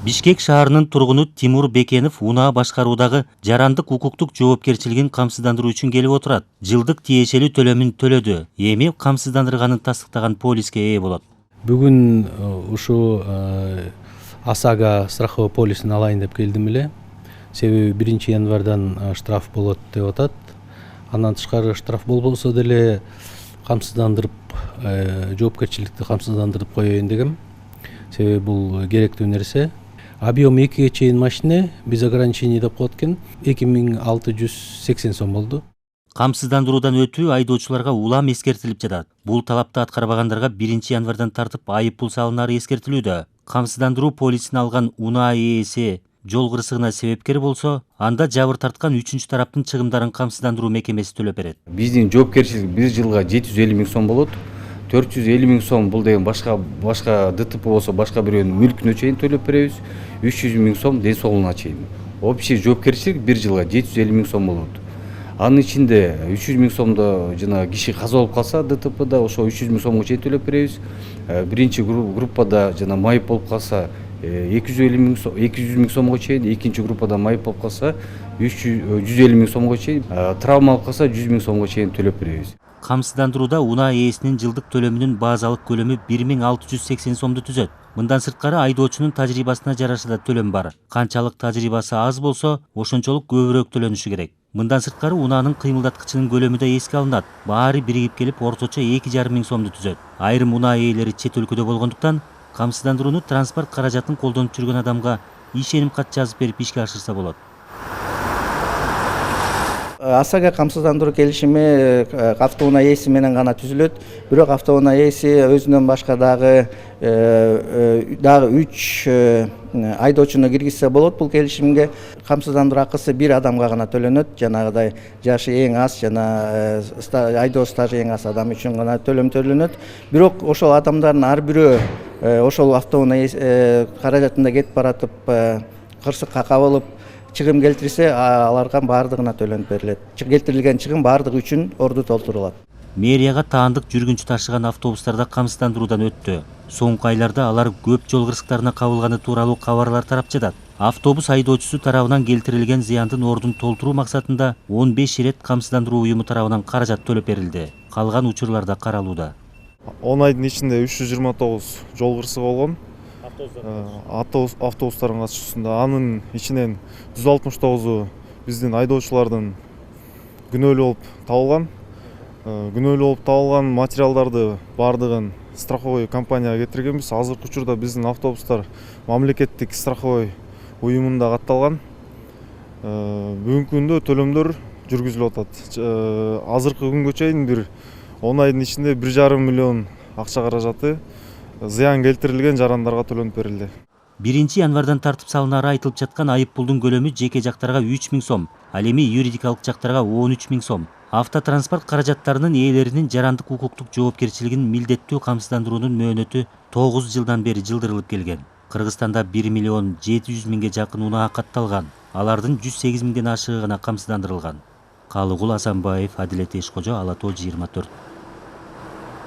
Бишкек шаарынын тургуну Тимур Бекенов унаа башкаруудагы жарандык укуктук жоопкерчилигин камсыздандыруу үчүн келип отурат. Жылдык тиешелүү төлөмүн төлөдү. Эми камсыздандырганын тастыктаган полиске ээ болот. Бүгүн ушу Асага страховой полисин алайын деп келдим эле. Себеби 1 январдан штраф болот деп атат. Андан тышкары штраф болбосо деле камсыздандырып, жоопкерчиликти камсыздандырып коеюн дегем. Себеби бул керектүү нерсе. Объем 2 чейин машина без ограничений деп коет экен. 2680 сом болду. Камсыздандыруудан өтүү айдоочуларга улам эскертилип жатат. Бул талапты аткарбагандарга 1 январдан тартып айып пул салынары эскертилүүдө. Камсыздандыруу полисин алган унаа ээси жол кырсыгына себепкер болсо, анда жабыр тарткан 3 тараптын чыгымдарын камсыздандыруу мекемеси төлөп берет. Биздин жоопкерчилик 1 жылга 750 000 сом болот. 450 000 сом бул деген башка ДТП болсо башка бирөөнүн мүлкүнө чейин төлөп беребиз. 300 000 сом ден соолугуна чейин. Общий жоопкерчилик 1 жылга 750 000 сом болот. Анын ичинде 300 000 сомдо жана киши каза болуп калса ДТПда ошо 300 000 сомго чейин төлөп беребиз. Биринчи группада жана майып болуп калса 200 000 сомго чейин, экинчи группада майып болуп калса 150 000 сомго чейин, травма алып калса 100 000 сомго чейин төлөп беребиз. Камсыздандырууда унаа ээсинин жылдык төлөмүнүн базалык көлөмү 1680 сомду түзөт. Мындан сырткары айдоочунун тажрыйбасына жараша да төлөм бар. Канчалык тажрыйбасы аз болсо, ошончолук көбүрөөк төлөнүшү керек. Мындан сырткары унаанын кыймылдаткычынын көлөмү да эске алынат. Баары биригип келип орточо 2,5 миң сомду түзөт. Айрым унаа ээлери чет өлкөдө болгондуктан камсыздандырууну транспорт каражатын колдонуп жүргөн адамга ишеним кат жазып берип ишке ашырса болот. Асага камсыздандыруу келишими автоунаа ээси менен гана түзүлөт. Бирок автоунаа ээси өзүнөн башка дагы 3 айдоочуну киргизсе болот бул келишимге. Камсыздандыруу акысы бир адамга гана төлөнөт. Жанагыдай жашы эң аз жана айдоо стажы эң аз адам үчүн гана төлөм төлөнөт. Бирок ошол адамдардын ар бирөө ошол автоунаа каражатында кетип баратып кырсыкка кабылып чыгым келтирсе, аларга баардыгына төлөнүп берилет. Келтирилген чыгым баардыгы үчүн орду толтурулат. Мэрияга таандык жүргүнчү ташыган автобустарда камсыздандыруудан өттү. Соңку айларда алар көп жол кырсыктарына кабылганы тууралуу кабарлар тарап жатат. Автобус айдоочусу тарабынан келтирилген зыяндын ордун толтуруу максатында 15 ирет камсыздандыруу уюму тарабынан каражат төлөп берилди. Калган учурларда каралууда. 10 айдын ичинде 329 жол кырсыгы болгон. Автобустардын катышуусунда анын ичинен 169 биздин айдоочулардын күнөөлүү болуп табылган. Күнөөлүү болуп табылган материалдарды баардыгын страховой компанияга кетиргенбиз. Азыркы учурда биздин автобустар мамлекеттик страховой уюмунда катталган. Бүгүнкү күндө төлөмдөр жүргүзүлүп атат. Азыркы күнгө чейин бир 10 айдын ичинде 1,5 миллион акча каражаты зыян келтирилген жарандарга төлөнүп берилди. 1 январдан тартып салынары айтылып жаткан айып пулдун көлөмү жеке жактарга 3 миң сом, ал эми юридикалык жактарга 13 миң сом. Автотранспорт каражаттарынын ээлеринин жарандык укуктук жоопкерчилигин милдеттүү камсыздандыруунун мөөнөтү 9 жылдан бери жылдырылып келген. Кыргызстанда 1 миллион 700 миңге жакын унаа катталган. Алардын 108 миңден ашыгы гана камсыздандырылган. Калыгул Асанбаев, Адилет Эшкожо, Ала Тоо 24.